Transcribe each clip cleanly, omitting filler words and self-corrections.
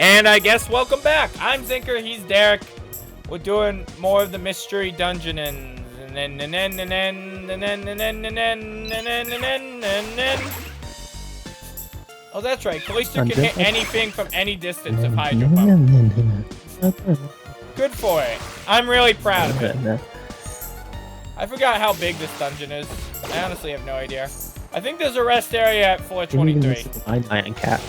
And I guess welcome back. I'm Zinker, he's Derek. We're doing more of the mystery dungeoning. Oh, that's right. Cloister can hit anything from any distance of Hydro Pump. Good for it. I'm really proud of it. I forgot how big this dungeon is. I honestly have no idea. I think there's a rest area at floor 23. Iron cat.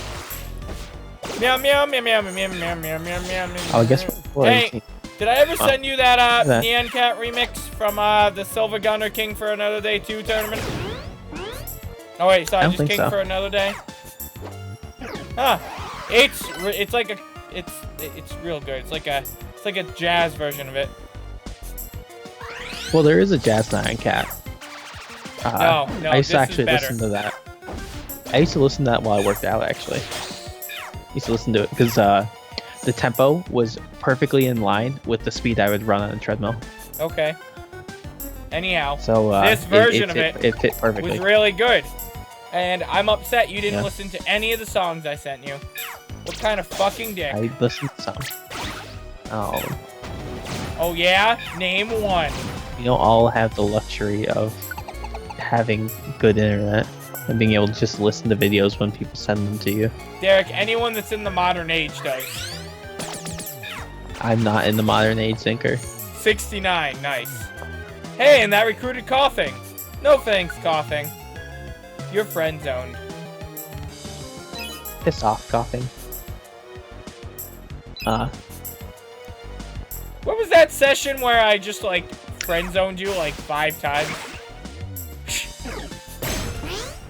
Meow meow meow meow meow meow meow meow meow. Oh, I guess we're Hey, did I ever send you that Nyan Cat remix from the Silver Gunner King for Another Day 2 tournament? Oh wait, sorry, just King for Another Day. Huh? It's like a it's real good. It's like a jazz version of it. Well, there is a Jazz Nyan Cat. No, I used to actually listen to that. I used to listen to that while I worked out, actually. I used to listen to it because the tempo was perfectly in line with the speed I would run on a treadmill. Okay. Anyhow, so this version of it fit perfectly. Was really good. And I'm upset you didn't listen to any of the songs I sent you. What kind of fucking dick? I listened to some. Oh. Oh yeah? Name one. You don't all have the luxury of having good internet and being able to just listen to videos when people send them to you. Derek, anyone that's in the modern age does. I'm not in the modern age, Zinker. 69, nice. Hey, and that recruited coughing. No thanks, coughing. You're friend zoned. Piss off, coughing. What was that session where I just like friend zoned you like 5 times?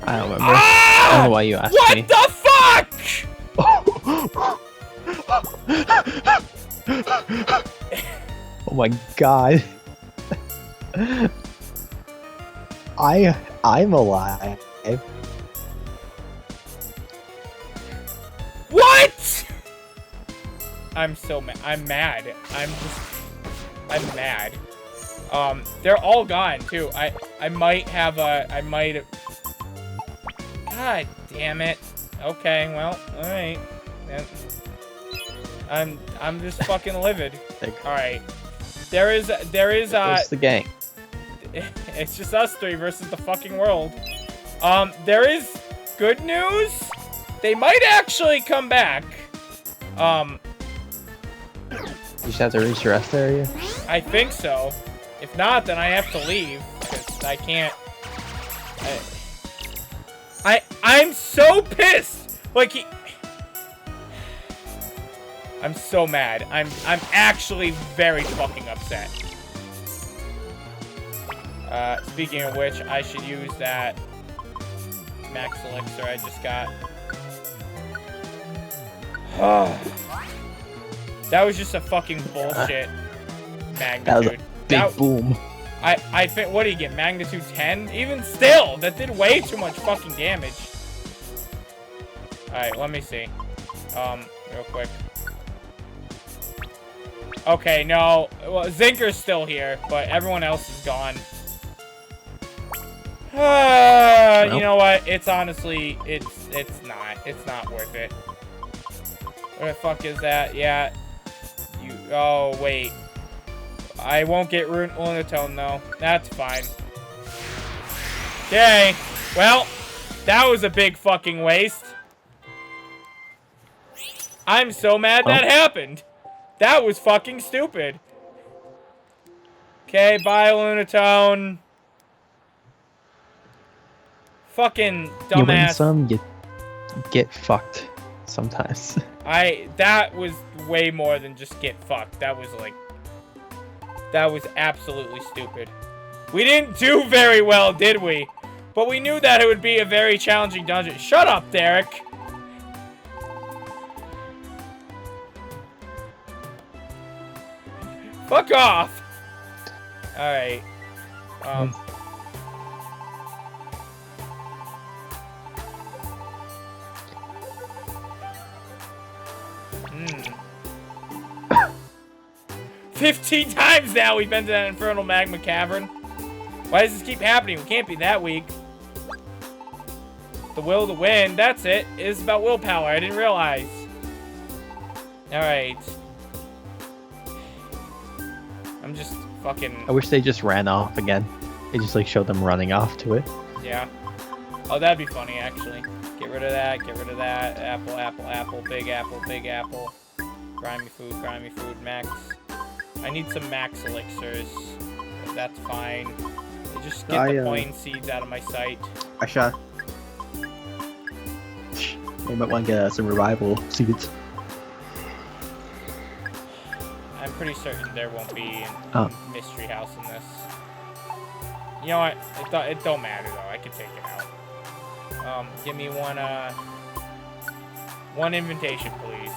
I don't remember. I don't know why you asked me. What the fuck? Oh my god. I'm alive. What? I'm so mad. I'm mad. I'm mad. They're all gone too. I might have God damn it. Okay, well, alright. I'm just fucking livid. Alright. There is Where's the gang? It's just us 3 versus the fucking world. There is good news. They might actually come back. You just have to reach your rest area? I think so. If not, then I have to leave. Because I can't... I'm so pissed! Like, I'm so mad. I'm actually very fucking upset. Speaking of which, I should use that max elixir I just got. That was just a fucking bullshit magnitude. That was a big boom. I think, what do you get, magnitude 10? Even still, that did way too much fucking damage. Alright, let me see. Real quick. Okay, no. Well, Zinker's still here, but everyone else is gone. You know what? It's honestly, it's not worth it. Where the fuck is that? Yeah. Oh, wait. I won't get Lunatone, though. That's fine. Okay. Well, that was a big fucking waste. I'm so mad that happened. That was fucking stupid. Okay, bye, Lunatone. Fucking dumbass. You win some, you get fucked sometimes. That was way more than just get fucked. That was like... That was absolutely stupid. We didn't do very well, did we? But we knew that it would be a very challenging dungeon. Shut up, Derek. Fuck off. Alright. Hmm. 15 times now we've been to that infernal magma cavern. Why does this keep happening? We can't be that weak. The will to win, that's it. It's about willpower. I didn't realize. Alright. I'm just fucking... I wish they just ran off again. They just like showed them running off to it. Yeah. Oh, that'd be funny, actually. Get rid of that, get rid of that. Apple, apple, apple, big apple, big apple. Grimy food, max. I need some max elixirs. But that's fine. Just get the point seeds out of my sight. I shot. You might want to get some revival seeds. I'm pretty certain there won't be a mystery house in this. You know what? It don't matter though. I can take it out. Give me one invitation, please.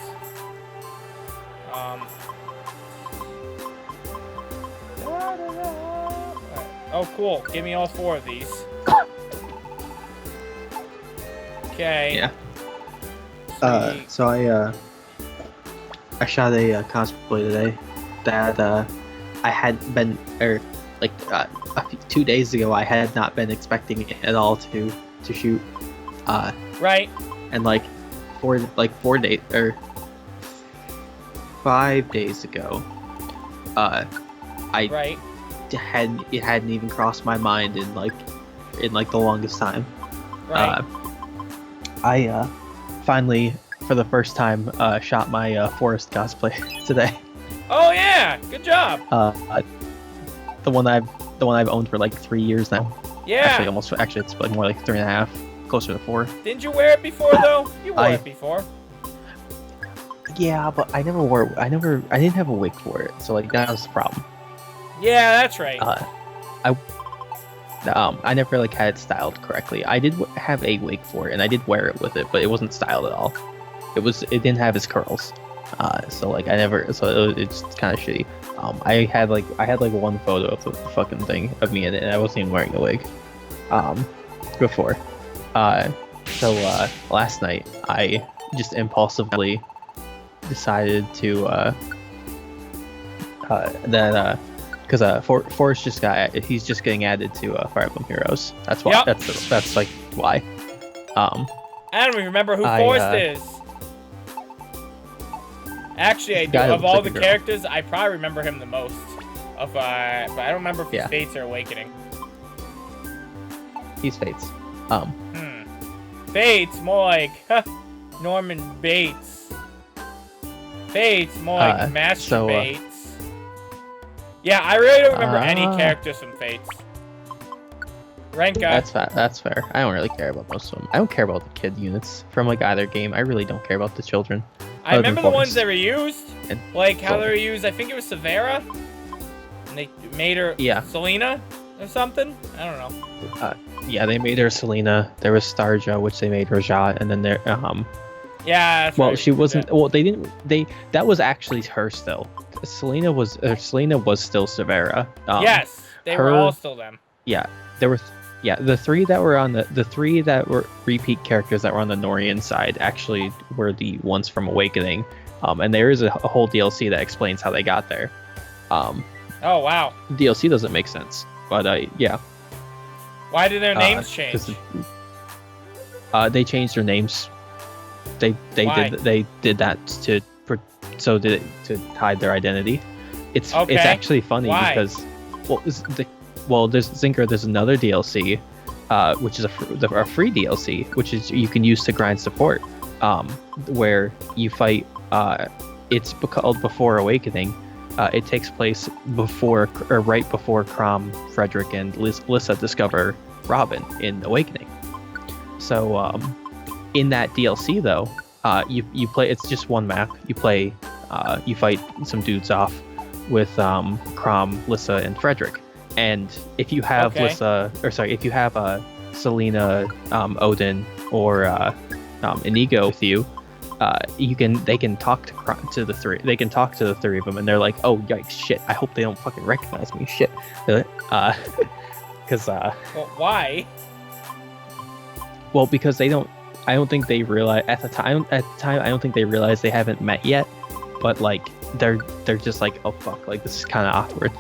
Oh, cool. Give me all 4 of these. Okay. Yeah. So I shot a cosplay today that I had been, like 2 days ago, I had not been expecting it at all to shoot. Right. And like 4 days or 5 days ago, it hadn't even crossed my mind in like the longest time. Right. I finally, for the first time, shot my forest cosplay today. Oh yeah, good job. The one I've owned for like 3 years now. Yeah. Actually, it's like more like 3.5, closer to 4. Didn't you wear it before though? You wore it before. Yeah, but I didn't have a wig for it, so like that was the problem. Yeah, that's right. I never like had it styled correctly. I did have a wig for it, and I did wear it with it, but it wasn't styled at all. It didn't have his curls, so like it's kind of shitty. I had like one photo of the fucking thing of me in it, and I wasn't even wearing a wig. Before, so last night I just impulsively decided to because Forrest he's just getting added to Fire Emblem Heroes. That's why. Yep. That's like why. I don't even remember who Forrest is. Actually, I do. Of all the characters, I probably remember him the most. But I don't remember if he's Fates or Awakening. He's Fates. Fates, more like Norman Bates. Fates, more like Master Bates. Yeah, I really don't remember any characters from Fates. Renka. That's fair. I don't really care about most of them. I don't care about the kid units from like either game. I really don't care about the children. I remember the ones that were used. Like how they were used. I think it was Severa. And they made her Selena or something. I don't know. Yeah, they made her Selena. There was Starja, which they made Rajat, and then there yeah. That's right. She wasn't. Yeah. Well, they didn't. That was actually her still. Selena was still Severa. Yes, they were all still them. Yeah, there were. Yeah, the three that were repeat characters that were on the Norian side actually were the ones from Awakening, and there is a whole DLC that explains how they got there. Oh wow. DLC doesn't make sense, but yeah. Why did their names change? They changed their names. They did that to hide their identity. It's actually funny because there's Zinker. There's another DLC, which is a free DLC, which is you can use to grind support, where you fight. It's called Before Awakening. It takes place right before Crom, Frederick, and Lissa discover Robin in Awakening. So in that DLC though, you play. It's just one map. You play. You fight some dudes off with Crom, Lissa, and Frederick. And if you have if you have Selena, Odin, or Inigo with you, they can talk to the three. They can talk to the three of them, and they're like, "Oh, yikes, shit! I hope they don't fucking recognize me, shit." Because well, why? Well, because they don't. I don't think they realize at the time. I don't think they realize they haven't met yet. But like, they're just like, "Oh fuck!" Like this is kind of awkward.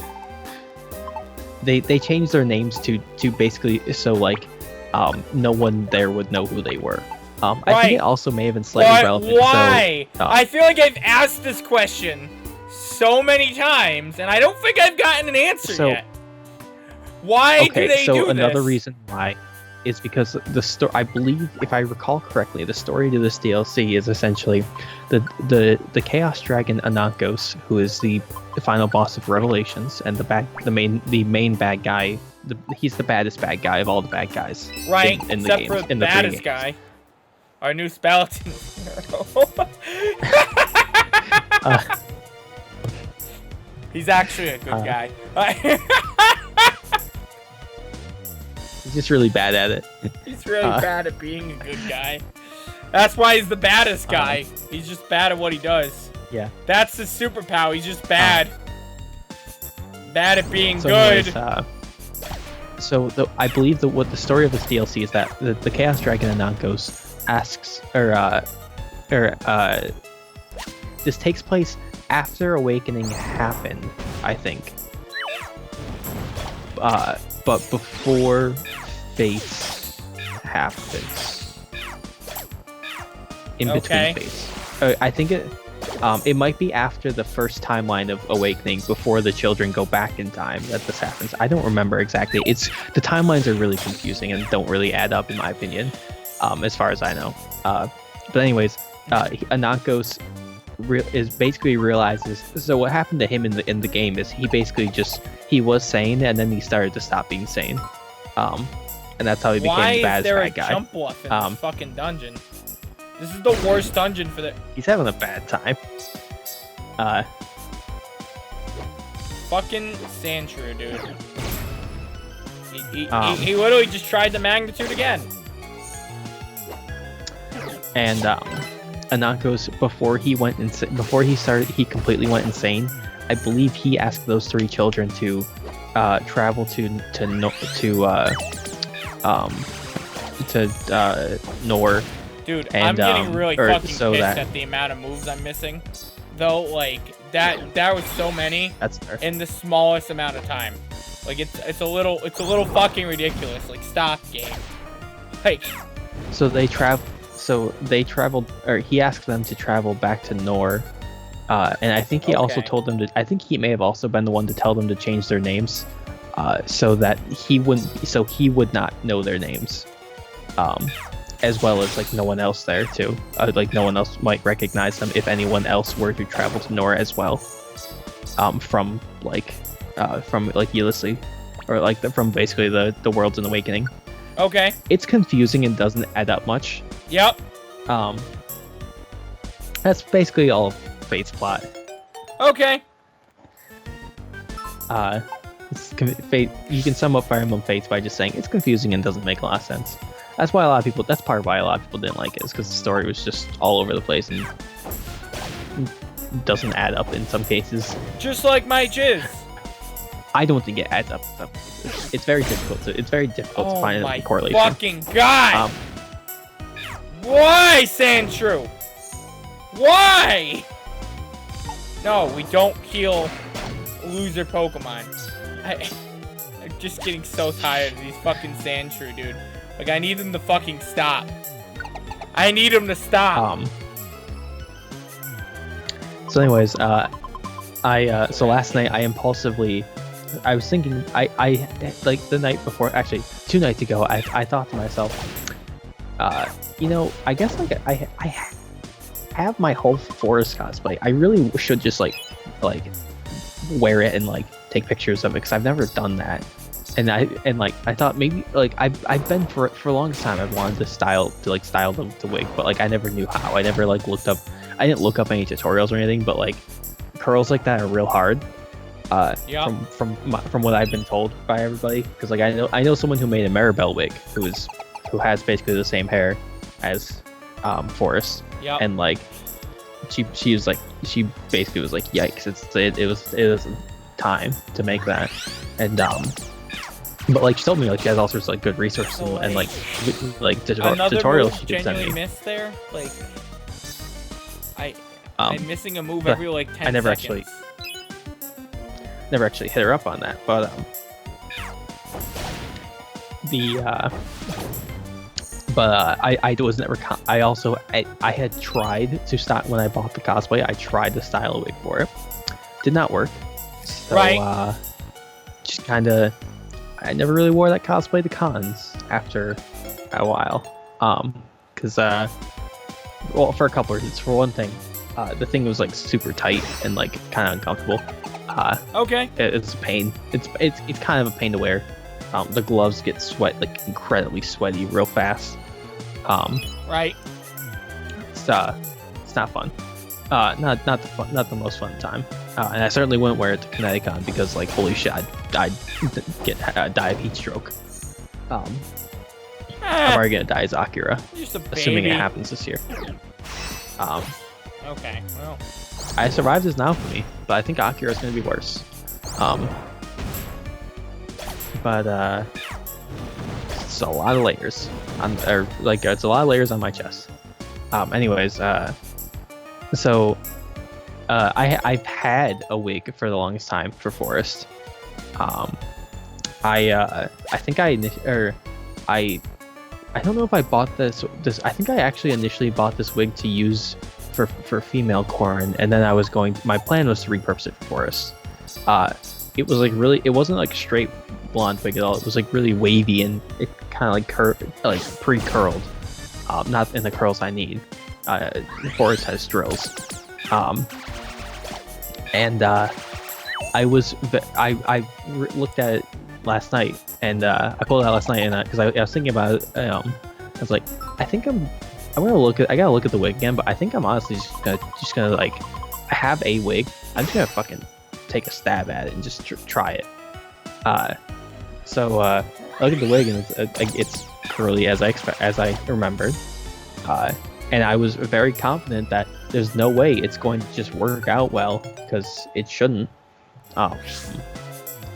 They changed their names to basically so like no one there would know who they were. I think it also may have been slightly relevant. Why? So, I feel like I've asked this question so many times, and I don't think I've gotten an answer yet. Why do they do this? So another reason why is because the story. I believe, if I recall correctly, the story to this DLC is essentially the Chaos Dragon Anankos, who is the final boss of Revelations and the main bad guy. He's the baddest bad guy of all the bad guys. Right, in the except games, for the in baddest guy. Our new Speletons. He's actually a good guy. He's just really bad at it. He's really bad at being a good guy. That's why he's the baddest guy. He's just bad at what he does. Yeah. That's his superpower. He's just bad. Bad at being good. Anyways, I believe what the story of this DLC is that the Chaos Dragon Anankos asks, this takes place after Awakening happened, I think. But before Fates happens. In between Fates. I think it might be after the first timeline of Awakening, before the children go back in time, that this happens. I don't remember exactly. The timelines are really confusing and don't really add up, in my opinion, as far as I know. But anyways, Anankos basically realizes. So what happened to him in the game is he was sane, and then he started to stop being sane, and that's how he became the baddest bad guy. Why is there a jump off in this fucking dungeon? This is the worst dungeon for the... He's having a bad time. Fucking Sandshrew, dude. He literally just tried the magnitude again. And Anankos, before he completely went insane, I believe he asked those 3 children to travel to Nor. Dude, and, I'm getting really fucking pissed that, at the amount of moves I'm missing. Though, like, that was so many in the smallest amount of time. Like, it's a little fucking ridiculous. Like, stop, game. Like, he asked them to travel back to Nor, and I think he also told them to. I think he may have also been the one to tell them to change their names, so that he would not know their names. As well as like no one else there too. Like no one else might recognize them if anyone else were to travel to Nor as well. From Ulysses, or like from basically the Worlds in Awakening. Okay. It's confusing and doesn't add up much. Yep. That's basically all of Fate's plot. Okay. Fate. You can sum up Fire Emblem Fates by just saying it's confusing and doesn't make a lot of sense. That's part of why a lot of people didn't like it, is because the story was just all over the place and doesn't add up in some cases. Just like my jizz. I don't think it adds up. It's very difficult to find a correlation. Oh my fucking god! Why, Sandshrew? Why? No, we don't heal loser Pokemon. I'm just getting so tired of these fucking Sandshrew, dude. Like, I need them to fucking stop. I need them to stop. So anyways, so last night I was thinking, I like the night before, actually 2 nights ago, I thought to myself, I guess like I have my whole forest cosplay. I really should just like wear it and like take pictures of it, because I've never done that. And I thought maybe like I've been for the longest time I've wanted to style the wig, but like I never knew how. I never like I didn't look up any tutorials or anything, but like curls like that are real hard. From what I've been told by everybody, because like I know someone who made a Maribel wig who has basically the same hair as Forrest. Yep. And like she basically was like, yikes, it was time to make that. And but like she told me like she has all sorts of like good resources and like tutorials she could send me. Missed there, like I'm missing a move every like 10 seconds. Never actually hit her up on that, But I was never. I also I had tried to start when I bought the cosplay. I tried to style a wig for it. Did not work. So, right. Just kind of. I never really wore that cosplay to cons after a while. Because well, for a couple reasons. For one thing, the thing was like super tight and like kind of uncomfortable. Okay. It's a pain. It's kind of a pain to wear. The gloves get incredibly sweaty real fast. Right. It's not fun. Not the most fun time. And I certainly wouldn't wear it to Kineticon because like holy shit, I'd die of heat stroke. I'm already gonna die as Akira, assuming it happens this year. Okay. Well. I survived as Naofumi, but I think Akira's gonna be worse. But it's a lot of layers it's a lot of layers on my chest. Anyways, so I've had a wig for the longest time for Forest. I think I don't know if I bought this. I think I actually initially bought this wig to use for female Corrin, and then my plan was to repurpose it for Forest. It was like really, it wasn't like straight blonde wig at all. It was like really wavy and it kind of like pre-curled. Not in the curls I need. Forest has drills. I looked at it last night, and I pulled it out last night, and because I was thinking about it, I was like, I gotta look at the wig again, but I think I'm honestly just gonna like, I have a wig. I'm just gonna fucking take a stab at it and just try it. So I look at the wig, and it's curly as I remembered. And I was very confident that there's no way it's going to just work out well, because it shouldn't.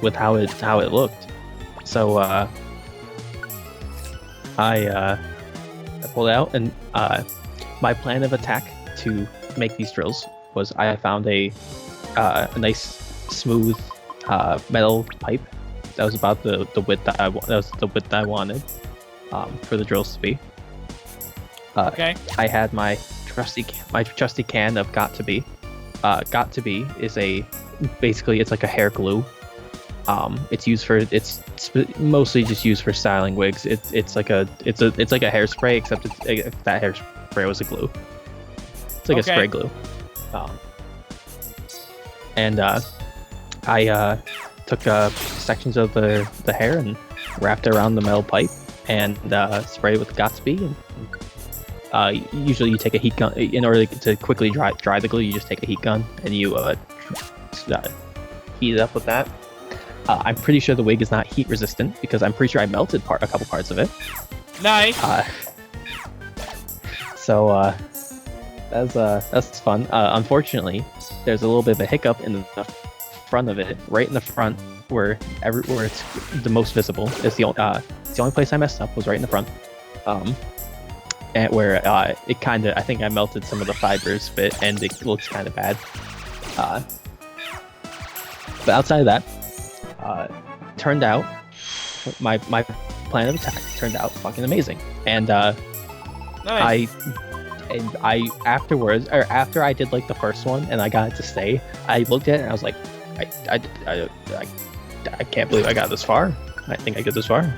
With how it looked. So I pulled it out, and my plan of attack to make these drills was I found a nice smooth metal pipe that was about the width that I wanted for the drills to be. Okay. I had my trusty can of Got to Be. Got to Be is basically it's like a hair glue. It's mostly just used for styling wigs. It's like a hairspray, except that hairspray was a glue. It's like a spray glue. And I took sections of the hair and wrapped it around the metal pipe and sprayed it with Got to Be. And usually you take a heat gun in order to quickly dry the glue. You just take a heat gun and you heat it up with that. I'm pretty sure the wig is not heat resistant because I'm pretty sure I melted a couple parts of it. Nice. So that's fun. Unfortunately, there's a little bit of a hiccup in the front of it, right in the front where it's the most visible. It's the only place I messed up was right in the front. And where it kind of, I think I melted some of the fibers of it, and it looks kind of bad. But outside of that, turned out my plan of attack turned out fucking amazing. And nice. I afterwards, or after I did like the first one and I got it to stay, I looked at it and I was like, I can't believe I got this far. I think I get this far.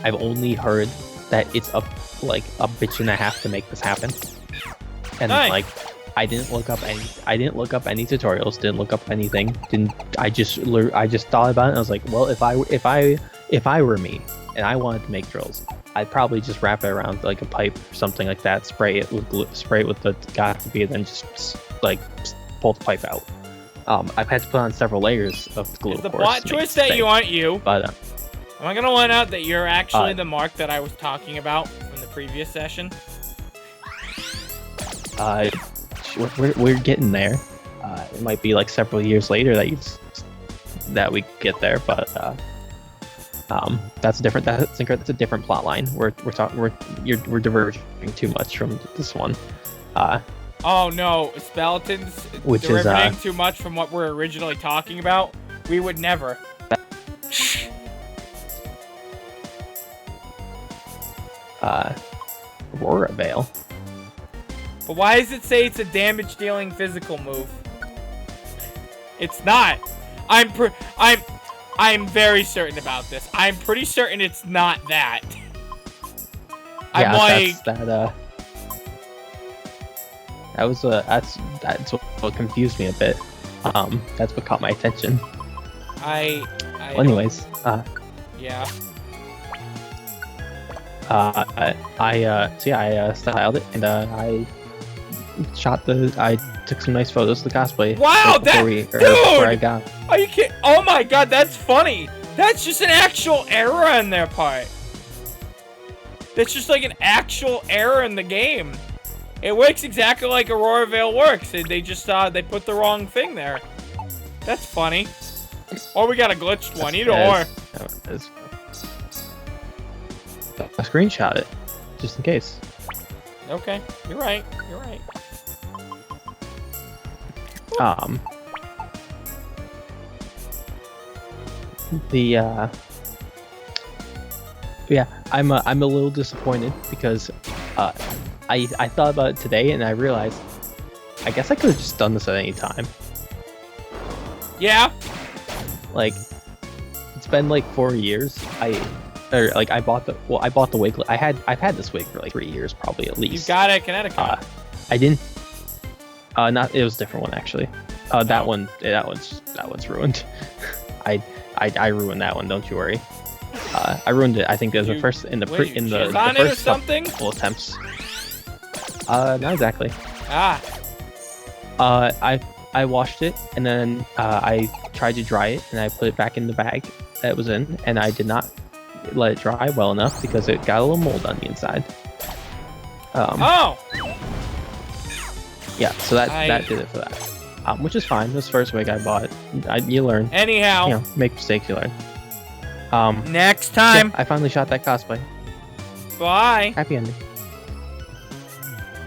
I've only heard that it's a bitch and a half to make this happen. And nice. I didn't look up any tutorials, didn't look up anything. I just thought about it and I was like, well, if I were me and I wanted to make drills, I'd probably just wrap it around like a pipe or something like that, spray it with the Got to Be, and then just like pull the pipe out. I've had to put on several layers of glue. The plot twist that you aren't you. But am I gonna point out that you're actually the Mark that I was talking about from the previous session? We're getting there. It might be like several years later that we get there, but that's different. Zinker, that's a different plot line. We're diverging too much from this one. Oh no, Speletons, which diverging too much from what we're originally talking about. We would never. Aurora Veil. But why does it say it's a damage-dealing physical move? It's not. I'm very certain about this. I'm pretty certain it's not that. Yeah, I'm like that's what confused me a bit. That's what caught my attention. Well, anyways, yeah. I styled it and I took some nice photos of the cosplay. Wow, before I got. Are you kidding? Oh my god, that's funny. That's just an actual error on their part. That's just like an actual error in the game. It works exactly like Aurora Veil works. They just they put the wrong thing there. That's funny. Or we got a glitched one, either or. I screenshot it, just in case. Okay, you're right. You're right. Yeah, I'm a little disappointed because I thought about it today and I realized I guess I could have just done this at any time. Yeah. Like, it's been like 4 years. I bought the wig. I've had this wig for like 3 years probably at least. You got it, Connecticut. I didn't. It was a different one actually. That one's ruined. I ruined that one. Don't you worry. I ruined it. I think it was the first in the first couple attempts. Not exactly. I washed it and then I tried to dry it and I put it back in the bag that it was in and I did not let it dry well enough because it got a little mold on the inside. Yeah, so that did it for that. Which is fine. This first wig I bought. You learn. Anyhow. You know, make mistakes, you learn. Next time. Yeah, I finally shot that cosplay. Bye. Happy ending.